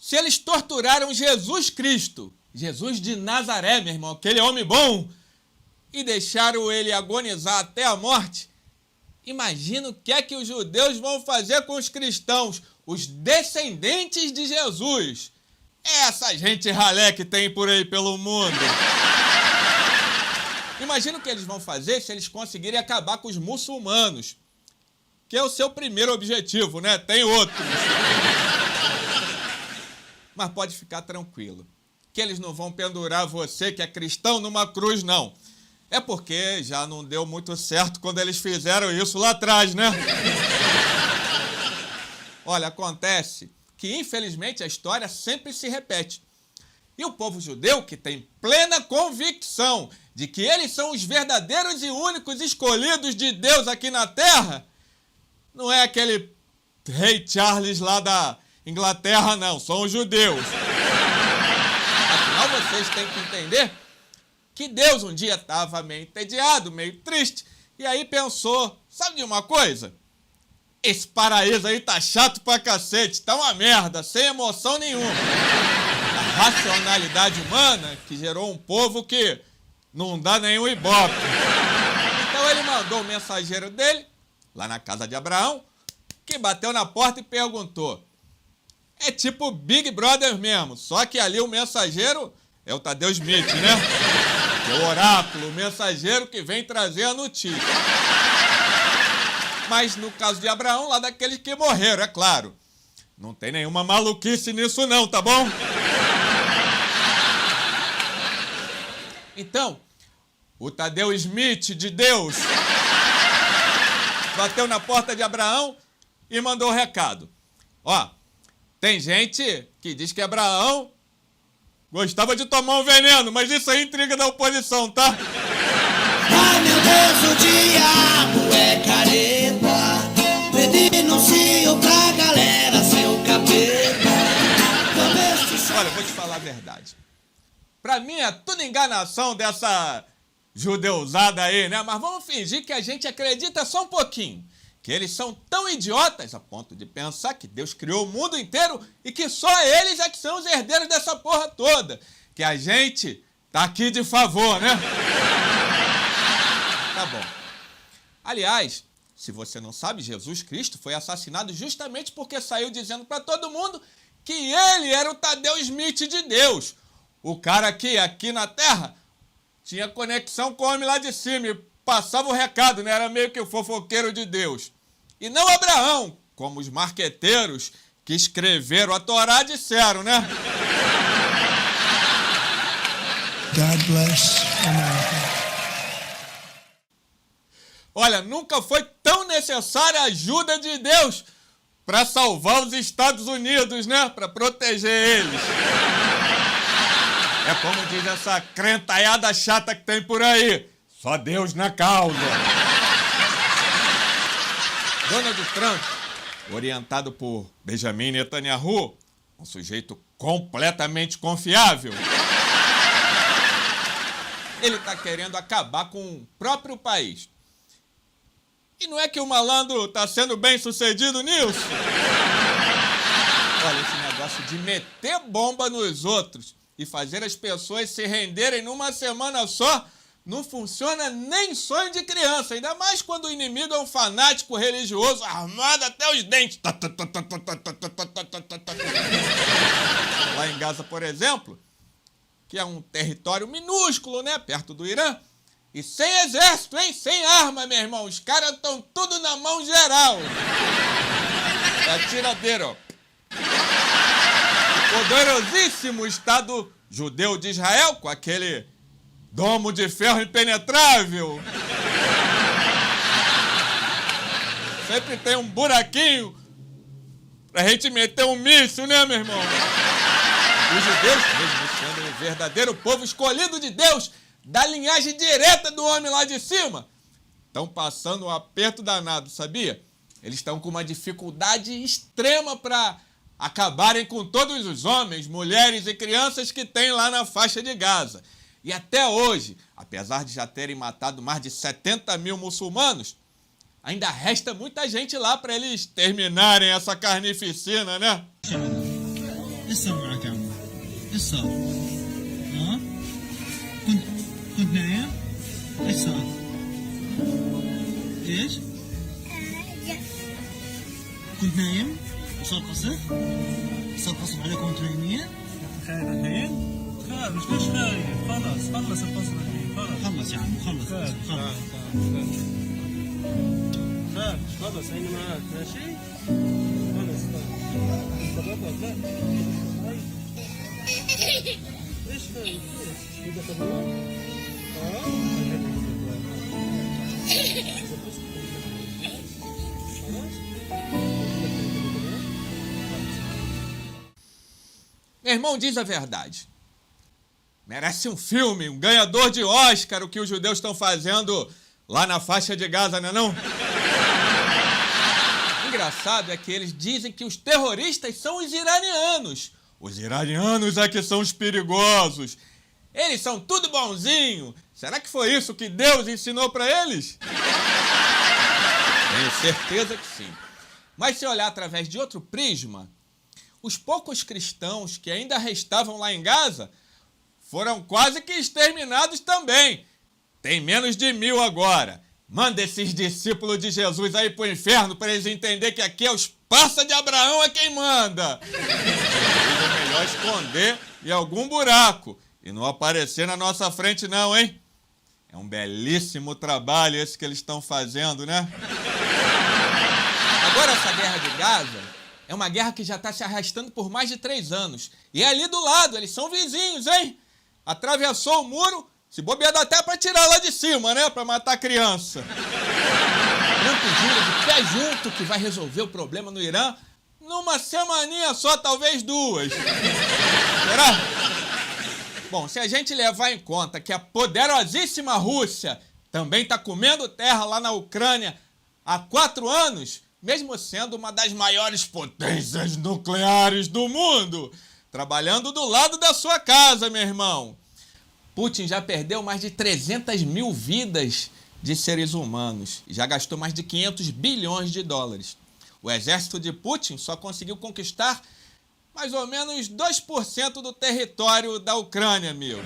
Se eles torturaram Jesus Cristo, Jesus de Nazaré, meu irmão, aquele homem bom, e deixaram ele agonizar até a morte, imagina o que é que os judeus vão fazer com os cristãos, os descendentes de Jesus. Essa gente ralé que tem por aí pelo mundo. Imagina o que eles vão fazer se eles conseguirem acabar com os muçulmanos, que é o seu primeiro objetivo, né? Tem outros. Mas pode ficar tranquilo, que eles não vão pendurar você, que é cristão, numa cruz, não. É porque já não deu muito certo quando eles fizeram isso lá atrás, né? Olha, acontece que, infelizmente, a história sempre se repete. E o povo judeu, que tem plena convicção de que eles são os verdadeiros e únicos escolhidos de Deus aqui na Terra, não é aquele rei Charles lá da Inglaterra, não. São os judeus. Afinal, vocês têm que entender que Deus um dia estava meio entediado, meio triste, e aí pensou, sabe de uma coisa? Esse paraíso aí tá chato pra cacete, tá uma merda, sem emoção nenhuma. A racionalidade humana que gerou um povo que não dá nenhum ibope. Então ele mandou o mensageiro dele, lá na casa de Abraão, que bateu na porta e perguntou. É tipo Big Brother mesmo, só que ali o mensageiro é o Tadeu Smith, né? Que é o oráculo, o mensageiro que vem trazer a notícia. Mas no caso de Abraão, lá daqueles que morreram, é claro. Não tem nenhuma maluquice nisso não, tá bom? Então, o Tadeu Smith de Deus bateu na porta de Abraão e mandou o recado. Ó, tem gente que diz que Abraão gostava de tomar um veneno, mas isso é intriga da oposição, tá? Ai meu Deus, o diabo é careta, denuncio pra galera, seu capeta. Olha, eu vou te falar a verdade. Pra mim é tudo enganação dessa judeusada aí, né? Mas vamos fingir que a gente acredita só um pouquinho. Que eles são tão idiotas a ponto de pensar que Deus criou o mundo inteiro e que só eles é que são os herdeiros dessa porra toda. Que a gente tá aqui de favor, né? Tá bom. Aliás, se você não sabe, Jesus Cristo foi assassinado justamente porque saiu dizendo pra todo mundo que ele era o Tadeu Smith de Deus. O cara que aqui na Terra tinha conexão com o homem lá de cima e passava o recado, né? Era meio que o fofoqueiro de Deus. E não Abraão, como os marqueteiros que escreveram a Torá disseram, né? God bless America. Olha, nunca foi tão necessária a ajuda de Deus para salvar os Estados Unidos, né? Para proteger eles. É como diz essa crentaiada chata que tem por aí. Só Deus na causa. Donald Trump, orientado por Benjamin Netanyahu, um sujeito completamente confiável, ele está querendo acabar com o próprio país. E não é que o malandro está sendo bem sucedido nisso? Olha, esse negócio de meter bomba nos outros e fazer as pessoas se renderem numa semana só não funciona nem sonho de criança, ainda mais quando o inimigo é um fanático religioso armado até os dentes. Lá em Gaza, por exemplo, que é um território minúsculo, né, perto do Irã, e sem exército, hein, sem arma, meu irmão, os caras estão tudo na mão geral. É tiradeira, ó. O poderosíssimo Estado judeu de Israel, com aquele domo de ferro impenetrável. Sempre tem um buraquinho pra gente meter um míssil, né, meu irmão? Os judeus, mesmo sendo o verdadeiro povo escolhido de Deus, da linhagem direta do homem lá de cima, estão passando um aperto danado, sabia? Eles estão com uma dificuldade extrema para acabarem com todos os homens, mulheres e crianças que tem lá na faixa de Gaza. E até hoje, apesar de já terem matado mais de 70 mil muçulmanos, ainda resta muita gente lá para eles terminarem essa carnificina, né? لسه معك عمو لسه ها كنت نايم ايش صار ايش كنت نايم وصار قصف عليكم وانتم نايمين خايف الحين؟ مش خايف خلص القصر الحين خلص يا عم خلص خلص أنا معاك ماشي؟ خلص أنت بطل لا إيش خايف؟ إذا كمان Meu irmão, diz a verdade. Merece um filme, um ganhador de Oscar, o que os judeus estão fazendo lá na faixa de Gaza, não é não? O engraçado é que eles dizem que os terroristas são os iranianos. Os iranianos é que são os perigosos. Eles são tudo bonzinho. Será que foi isso que Deus ensinou para eles? Tenho certeza que sim. Mas se olhar através de outro prisma, os poucos cristãos que ainda restavam lá em Gaza foram quase que exterminados também. Tem menos de 1000 agora. Manda esses discípulos de Jesus aí pro inferno para eles entenderem que aqui é os parça de Abraão é quem manda. É melhor esconder em algum buraco e não aparecer na nossa frente não, hein? É um belíssimo trabalho esse que eles estão fazendo, né? Agora essa guerra de Gaza é uma guerra que já está se arrastando por mais de 3 anos. E é ali do lado, eles são vizinhos, hein? Atravessou o muro, se bobear dá até para tirar lá de cima, né? Para matar a criança. Trump jura de pé junto que vai resolver o problema no Irã numa semaninha só, talvez 2. Será? Bom, se a gente levar em conta que a poderosíssima Rússia também está comendo terra lá na Ucrânia há 4 anos, mesmo sendo uma das maiores potências nucleares do mundo, trabalhando do lado da sua casa, meu irmão. Putin já perdeu mais de 300 mil vidas de seres humanos e já gastou mais de 500 bilhões de dólares. O exército de Putin só conseguiu conquistar mais ou menos 2% do território da Ucrânia, meu. Eu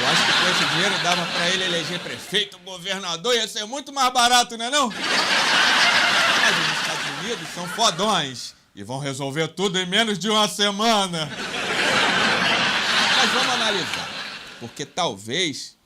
acho que com esse dinheiro dava para ele eleger prefeito, governador, ia ser muito mais barato, não é não? Mas os Estados Unidos são fodões e vão resolver tudo em menos de 1 semana. Mas vamos analisar, porque talvez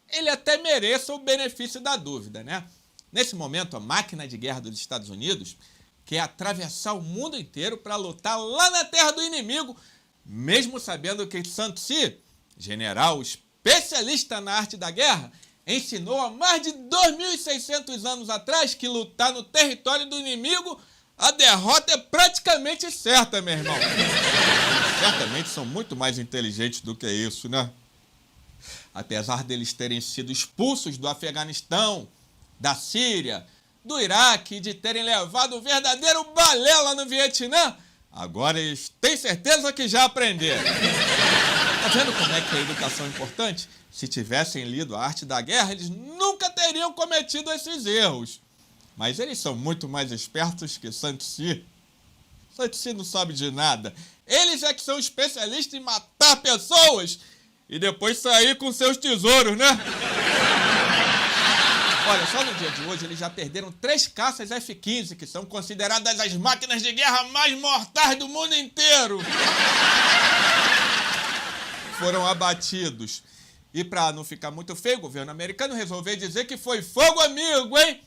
ele até mereça o benefício da dúvida, né? Nesse momento, a máquina de guerra dos Estados Unidos quer atravessar o mundo inteiro para lutar lá na terra do inimigo, mesmo sabendo que Sun Tzu, general especialista na arte da guerra, ensinou há mais de 2.600 anos atrás que lutar no território do inimigo, a derrota é praticamente certa, meu irmão. Eles certamente são muito mais inteligentes do que isso, né? Apesar deles terem sido expulsos do Afeganistão, da Síria, do Iraque e de terem levado o verdadeiro balela no Vietnã, agora eles têm certeza que já aprenderam. Tá vendo como é que a educação é importante? Se tivessem lido a arte da guerra, eles nunca teriam cometido esses erros. Mas eles são muito mais espertos que Sun Tzu. Sun Tzu não sabe de nada. Eles é que são especialistas em matar pessoas e depois sair com seus tesouros, né? Olha, só no dia de hoje eles já perderam 3 caças F-15, que são consideradas as máquinas de guerra mais mortais do mundo inteiro. Foram abatidos. E para não ficar muito feio, o governo americano resolveu dizer que foi fogo amigo, hein?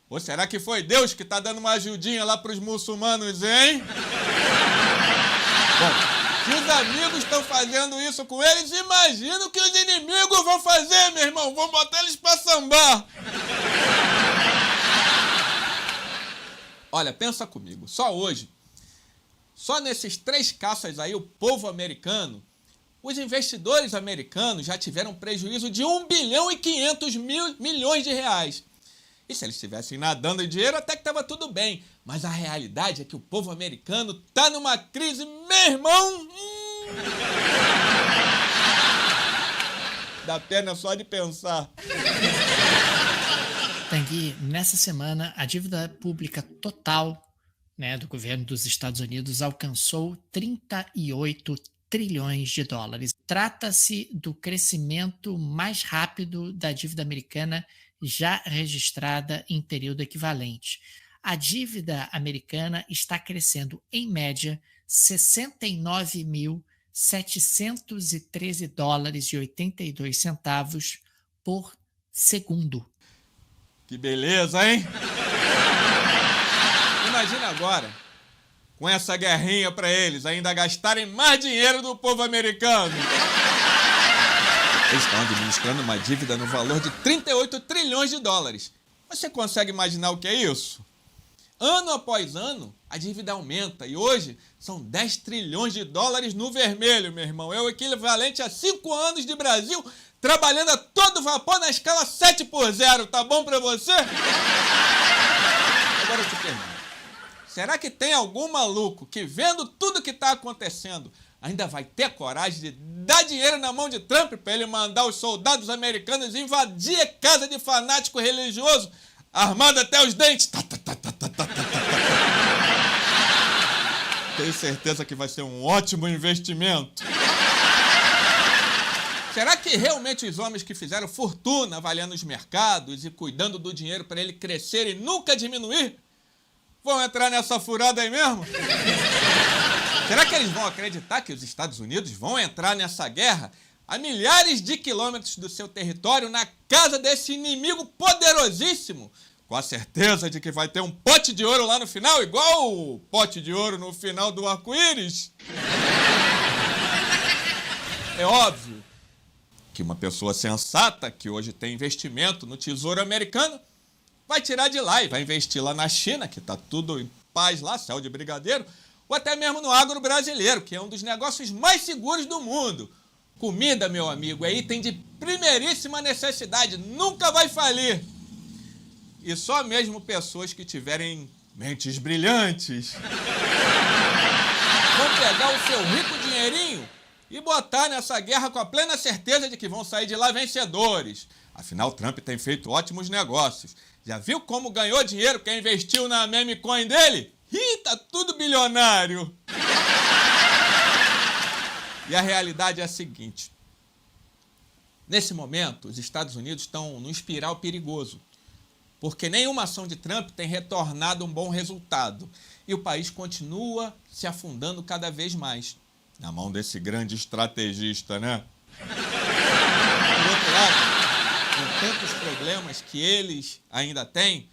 Ou será que foi Deus que tá dando uma ajudinha lá pros muçulmanos, hein? Bom, se os amigos estão fazendo isso com eles, imagina o que os inimigos vão fazer, meu irmão. Vão botar eles pra sambar. Olha, pensa comigo. Só hoje, só nesses 3 caças aí, o povo americano, os investidores americanos já tiveram prejuízo de 1 bilhão e 500 milhões de reais. E se eles estivessem nadando em dinheiro, até que estava tudo bem. Mas a realidade é que o povo americano tá numa crise, meu irmão. Dá pena só de pensar. Tanguy, nessa semana, a dívida pública total né, do governo dos Estados Unidos alcançou 38 trilhões de dólares. Trata-se do crescimento mais rápido da dívida americana já registrada em período equivalente. A dívida americana está crescendo, em média, 69.713 dólares e 82 centavos por segundo. Que beleza, hein? Imagina agora, com essa guerrinha para eles, ainda gastarem mais dinheiro do povo americano. Eles estão administrando uma dívida no valor de 38 trilhões de dólares. Você consegue imaginar o que é isso? Ano após ano, a dívida aumenta e hoje são 10 trilhões de dólares no vermelho, meu irmão. É o equivalente a 5 anos de Brasil trabalhando a todo vapor na escala 7x0. Tá bom pra você? Agora eu te pergunto. Será que tem algum maluco que, vendo tudo que está acontecendo, ainda vai ter coragem de dar dinheiro na mão de Trump para ele mandar os soldados americanos invadir a casa de fanático religioso, armado até os dentes? Tenho certeza que vai ser um ótimo investimento. Será que realmente os homens que fizeram fortuna avaliando os mercados e cuidando do dinheiro para ele crescer e nunca diminuir, vão entrar nessa furada aí mesmo? Será que eles vão acreditar que os Estados Unidos vão entrar nessa guerra a milhares de quilômetros do seu território, na casa desse inimigo poderosíssimo, com a certeza de que vai ter um pote de ouro lá no final, igual o pote de ouro no final do arco-íris? É óbvio que uma pessoa sensata, que hoje tem investimento no Tesouro Americano, vai tirar de lá e vai investir lá na China, que está tudo em paz lá, céu de brigadeiro, ou até mesmo no agro brasileiro, que é um dos negócios mais seguros do mundo. Comida, meu amigo, é item de primeiríssima necessidade, nunca vai falir. E só mesmo pessoas que tiverem mentes brilhantes vão pegar o seu rico dinheirinho e botar nessa guerra com a plena certeza de que vão sair de lá vencedores. Afinal, Trump tem feito ótimos negócios. Já viu como ganhou dinheiro quem investiu na meme coin dele? Ih, tá tudo bilionário! E a realidade é a seguinte. Nesse momento, os Estados Unidos estão num espiral perigoso, porque nenhuma ação de Trump tem retornado um bom resultado. E o país continua se afundando cada vez mais. Na mão desse grande estrategista, né? Por outro lado, com tantos problemas que eles ainda têm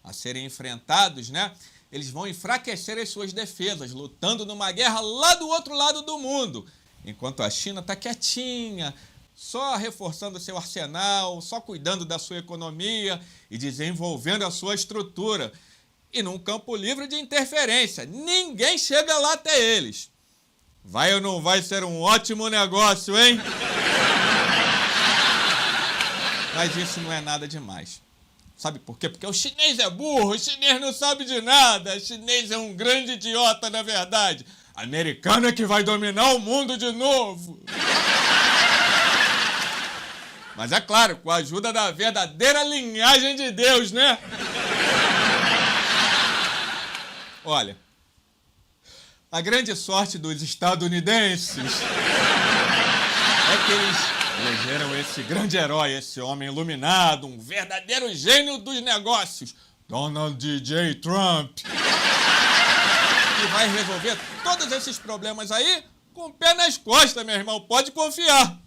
a serem enfrentados, né? Eles vão enfraquecer as suas defesas, lutando numa guerra lá do outro lado do mundo, enquanto a China está quietinha, só reforçando seu arsenal, só cuidando da sua economia e desenvolvendo a sua estrutura. E num campo livre de interferência, ninguém chega lá até eles. Vai ou não vai ser um ótimo negócio, hein? Mas isso não é nada demais. Sabe por quê? Porque o chinês é burro, o chinês não sabe de nada, o chinês é um grande idiota, na verdade. Americano é que vai dominar o mundo de novo. Mas é claro, com a ajuda da verdadeira linhagem de Deus, né? Olha, a grande sorte dos estadunidenses é que eles elegeram esse grande herói, esse homem iluminado, um verdadeiro gênio dos negócios, Donald J. Trump, que vai resolver todos esses problemas aí com o pé nas costas, meu irmão, pode confiar.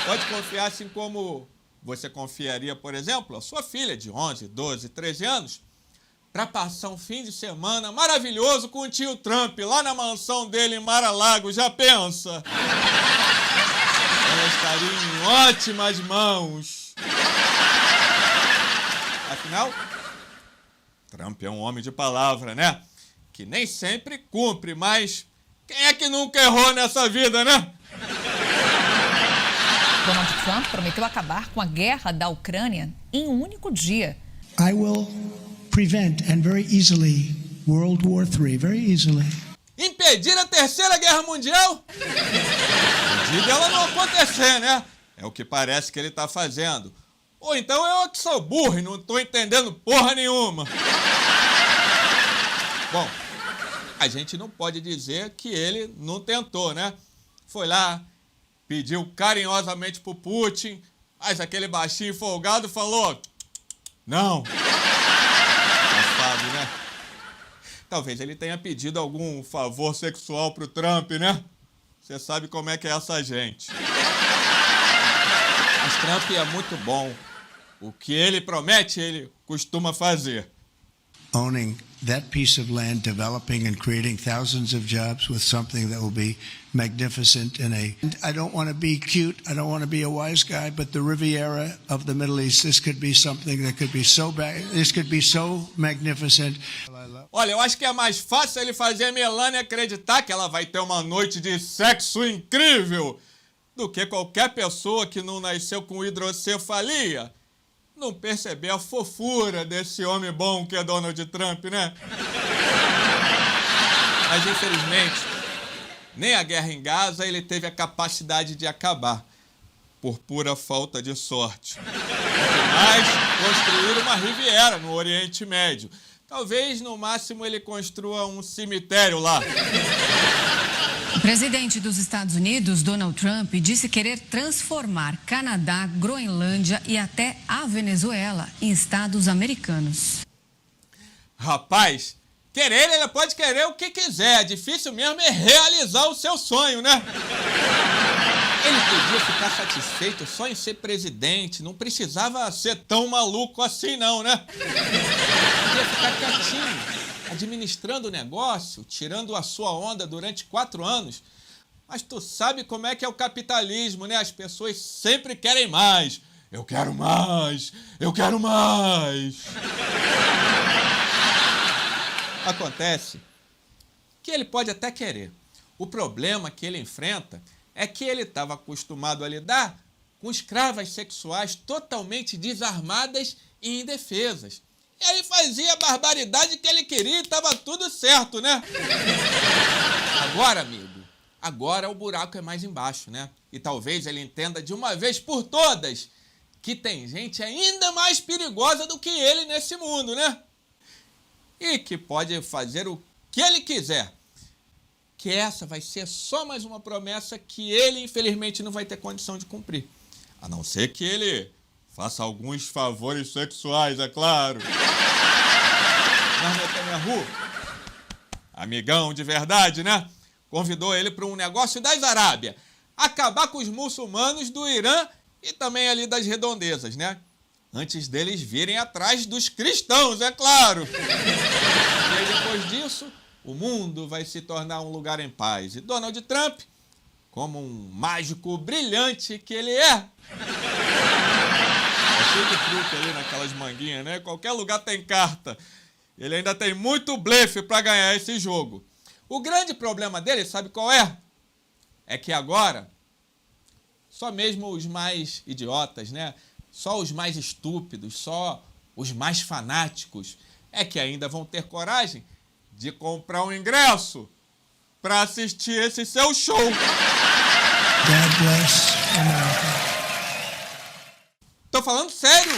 Pode confiar assim como você confiaria, por exemplo, a sua filha de 11, 12, 13 anos, para passar um fim de semana maravilhoso com o tio Trump lá na mansão dele em Mar-a-Lago, já pensa? Ela estaria em ótimas mãos. Afinal, Trump é um homem de palavra, né? Que nem sempre cumpre, mas quem é que nunca errou nessa vida, né? Donald Trump prometeu acabar com a guerra da Ucrânia em um único dia. I will prevent and very easily World War III, very easily. Impedir a Terceira Guerra Mundial? Impedir dela não acontecer, né? É o que parece que ele está fazendo. Ou então eu que sou burro e não tô entendendo porra nenhuma. Bom, a gente não pode dizer que ele não tentou, né? Foi lá, pediu carinhosamente pro Putin, mas aquele baixinho folgado falou: não. Safado, né? Talvez ele tenha pedido algum favor sexual pro Trump, né? Você sabe como é que é essa gente. Mas Trump é muito bom. O que ele promete, ele costuma fazer. Owning that piece of land, developing and creating thousands of jobs with something that will be magnificent and I don't want to be cute, I don't want to be a wise guy, but the Riviera of the Middle East, this could be something that could be this could be so magnificent. Olha, eu acho que é mais fácil ele fazer a Melania acreditar que ela vai ter uma noite de sexo incrível do que qualquer pessoa que não nasceu com hidrocefalia não perceber a fofura desse homem bom que é Donald Trump, né? Mas, infelizmente, nem a guerra em Gaza ele teve a capacidade de acabar, por pura falta de sorte. Mas construir uma Riviera no Oriente Médio. Talvez, no máximo, ele construa um cemitério lá. O presidente dos Estados Unidos, Donald Trump, disse querer transformar Canadá, Groenlândia e até a Venezuela em estados americanos. Rapaz, querer ele pode querer o que quiser. Difícil mesmo é realizar o seu sonho, né? Ele podia ficar satisfeito só em ser presidente. Não precisava ser tão maluco assim, não, né? Podia ficar quietinho, administrando o negócio, tirando a sua onda durante 4 anos. Mas tu sabe como é que é o capitalismo, né? As pessoas sempre querem mais. Eu quero mais! Eu quero mais! Acontece que ele pode até querer. O problema que ele enfrenta é que ele estava acostumado a lidar com escravas sexuais totalmente desarmadas e indefesas. E aí fazia a barbaridade que ele queria e estava tudo certo, né? Agora, amigo, agora o buraco é mais embaixo, né? E talvez ele entenda de uma vez por todas que tem gente ainda mais perigosa do que ele nesse mundo, né? E que pode fazer o que ele quiser. Que essa vai ser só mais uma promessa que ele, infelizmente, não vai ter condição de cumprir. A não ser que ele faça alguns favores sexuais, é claro. Mas Netanyahu, amigão de verdade, né? Convidou ele para um negócio das Arábia. Acabar com os muçulmanos do Irã e também ali das redondezas, né? Antes deles virem atrás dos cristãos, é claro. E aí, depois disso, o mundo vai se tornar um lugar em paz. E Donald Trump, como um mágico brilhante que ele é cheio de truque ali naquelas manguinhas, né? Qualquer lugar tem carta. Ele ainda tem muito blefe para ganhar esse jogo. O grande problema dele, sabe qual é? É que agora, só mesmo os mais idiotas, né? Só os mais estúpidos, só os mais fanáticos é que ainda vão ter coragem de comprar um ingresso para assistir esse seu show. God bless America. Tô falando sério.